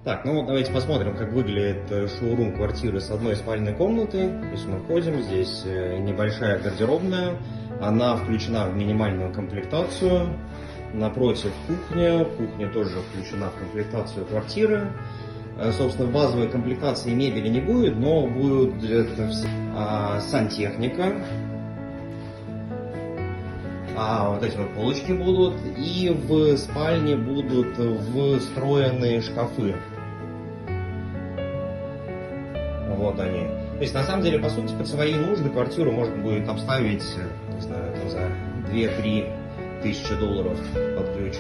Так, ну давайте посмотрим, как выглядит шоурум квартиры с одной спальной комнатой. То есть мы входим, здесь небольшая гардеробная, она включена в минимальную комплектацию. Напротив кухня, кухня тоже включена в комплектацию квартиры. Собственно, в базовой комплектации мебели не будет, но будет сантехника. Вот эти вот полочки будут, и в спальне будут встроенные шкафы. Вот они. То есть, на самом деле, по сути, под свои нужды квартиру можно будет обставить, не знаю, за 2-3 тысячи долларов под ключ.